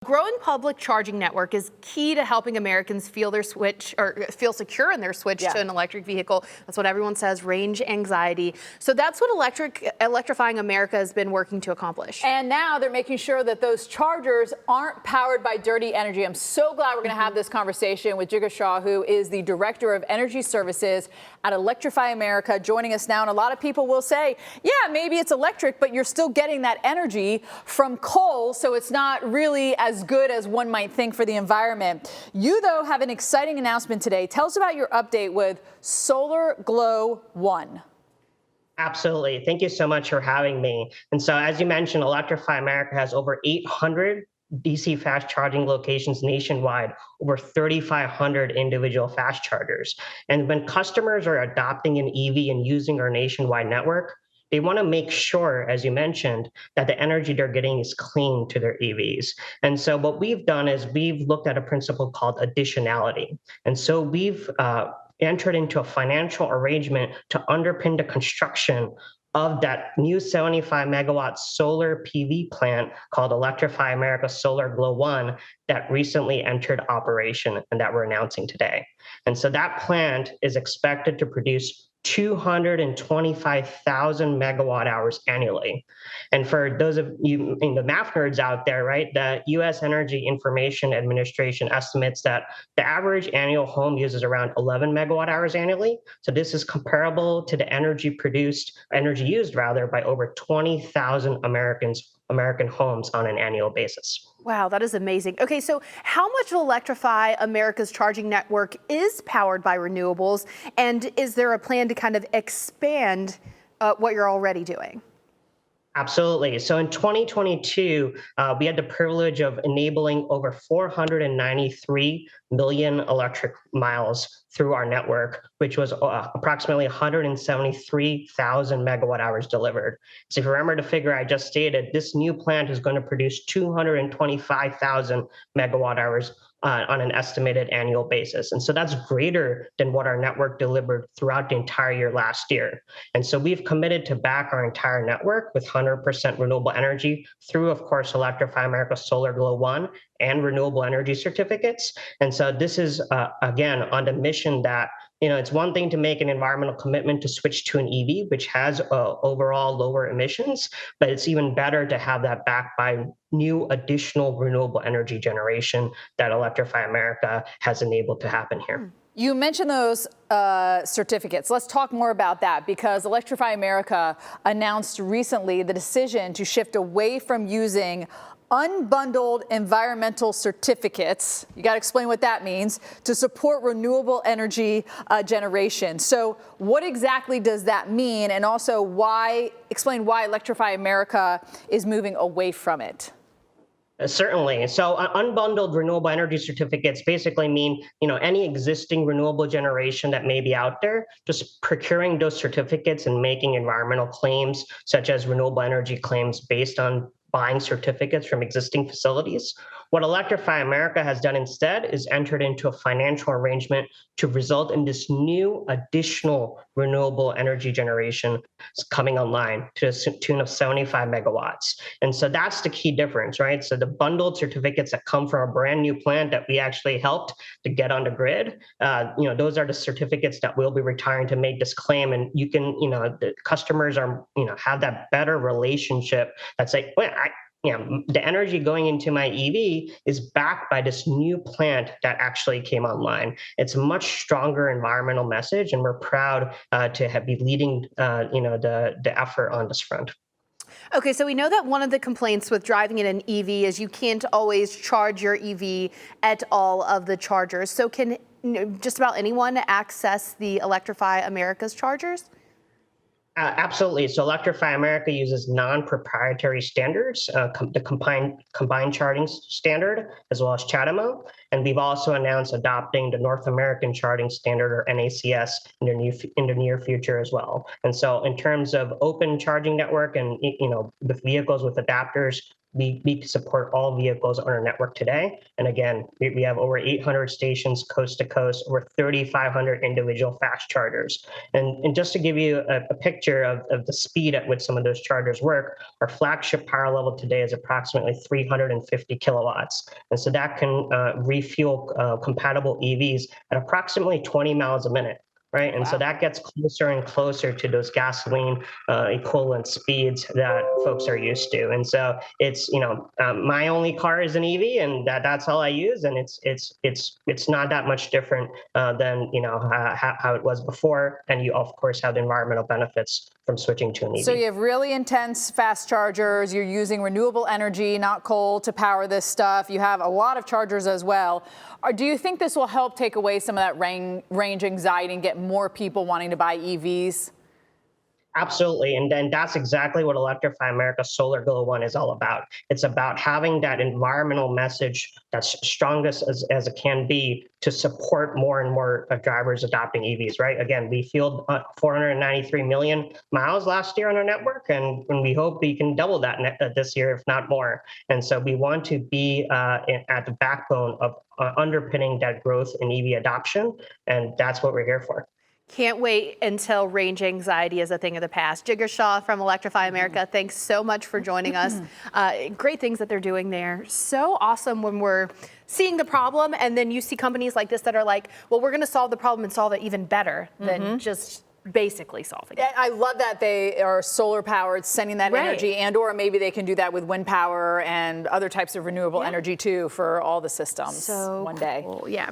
Growing public charging network is key to helping Americans feel feel secure in their switch to an electric vehicle. That's what everyone says, range anxiety. So that's what Electrifying America has been working to accomplish. And now they're making sure that those chargers aren't powered by dirty energy. I'm so glad we're going to have this conversation with Jigar Shah, who is the Director of Energy Services at Electrify America, joining us now. And a lot of people will say, yeah, maybe it's electric, but you're still getting that energy from coal, so it's not really as good as one might think for the environment. You, though, have an exciting announcement today. Tell us about your update with Solar Glow 1. Absolutely. Thank you so much for having me. And so, as you mentioned, Electrify America has over 800 DC fast charging locations nationwide, over 3,500 individual fast chargers. And when customers are adopting an EV and using our nationwide network, they want to make sure, as you mentioned, that the energy they're getting is clean to their EVs. And so what we've done is we've looked at a principle called additionality. And so we've entered into a financial arrangement to underpin the construction of that new 75 megawatt solar PV plant called Electrify America Solar Glow 1 that recently entered operation and that we're announcing today. And so that plant is expected to produce 225,000 megawatt hours annually. And for those of you the math nerds out there, right, the U.S. Energy Information Administration estimates that the average annual home uses around 11 megawatt hours annually. So this is comparable to the energy used by over 20,000 American homes on an annual basis. Wow, that is amazing. Okay, so how much of Electrify America's charging network is powered by renewables? And is there a plan to kind of expand what you're already doing? Absolutely. So in 2022, we had the privilege of enabling over 493 million electric miles through our network, which was approximately 173,000 megawatt hours delivered. So if you remember the figure I just stated, this new plant is going to produce 225,000 megawatt hours on an estimated annual basis. And so that's greater than what our network delivered throughout the entire year last year. And so we've committed to back our entire network with 100% renewable energy through, of course, Electrify America Solar Glow 1 and renewable energy certificates. And so this is, again, on the mission that it's one thing to make an environmental commitment to switch to an EV, which has overall lower emissions, but it's even better to have that backed by new additional renewable energy generation that Electrify America has enabled to happen here. You mentioned those certificates. Let's talk more about that, because Electrify America announced recently the decision to shift away from using unbundled environmental certificates, you got to explain what that means, to support renewable energy generation. So what exactly does that mean? And also explain why Electrify America is moving away from it. Certainly. So unbundled renewable energy certificates basically mean, any existing renewable generation that may be out there, just procuring those certificates and making environmental claims, such as renewable energy claims based on buying certificates from existing facilities. What Electrify America has done instead is entered into a financial arrangement to result in this new additional renewable energy generation coming online to the tune of 75 megawatts. And so that's the key difference, right? So the bundled certificates that come from a brand new plant that we actually helped to get on the grid, those are the certificates that we'll be retiring to make this claim. And you can, the customers are, have that better relationship that's like, well, the energy going into my EV is backed by this new plant that actually came online. It's a much stronger environmental message, and we're proud to be leading, the effort on this front. Okay, so we know that one of the complaints with driving in an EV is you can't always charge your EV at all of the chargers. So can just about anyone access the Electrify America's chargers? Absolutely. So Electrify America uses non-proprietary standards, the combined charging standard, as well as CHAdeMO. And we've also announced adopting the North American Charging Standard, or NACS, in the near future as well. And so in terms of open charging network and, with vehicles with adapters, we support all vehicles on our network today. And again, we have over 800 stations coast to coast, over 3,500 individual fast chargers. And just to give you a picture of the speed at which some of those chargers work, our flagship power level today is approximately 350 kilowatts. And so that can refuel compatible EVs at approximately 20 miles a minute. Right. And so that gets closer and closer to those gasoline equivalent speeds that folks are used to. And so it's, my only car is an EV, and that's all I use. And it's not that much different than, how it was before. And you, of course, have the environmental benefits from switching to an EV. So you have really intense fast chargers. You're using renewable energy, not coal, to power this stuff. You have a lot of chargers as well. Do you think this will help take away some of that range anxiety and get more people wanting to buy EVs? Absolutely. And then that's exactly what Electrify America Solar Glow 1 is all about. It's about having that environmental message that's strongest as it can be to support more and more drivers adopting EVs, right? Again, we fueled 493 million miles last year on our network, and we hope we can double that this year, if not more. And so we want to be at the backbone of underpinning that growth in EV adoption, and that's what we're here for. Can't wait until range anxiety is a thing of the past. Jigar Shah from Electrify America, thanks so much for joining us. Great things that they're doing there. So awesome when we're seeing the problem and then you see companies like this that are like, well, we're going to solve the problem and solve it even better than just basically solving it. I love that they are solar powered, sending that energy, and or maybe they can do that with wind power and other types of renewable energy too for all the systems one day. Yeah.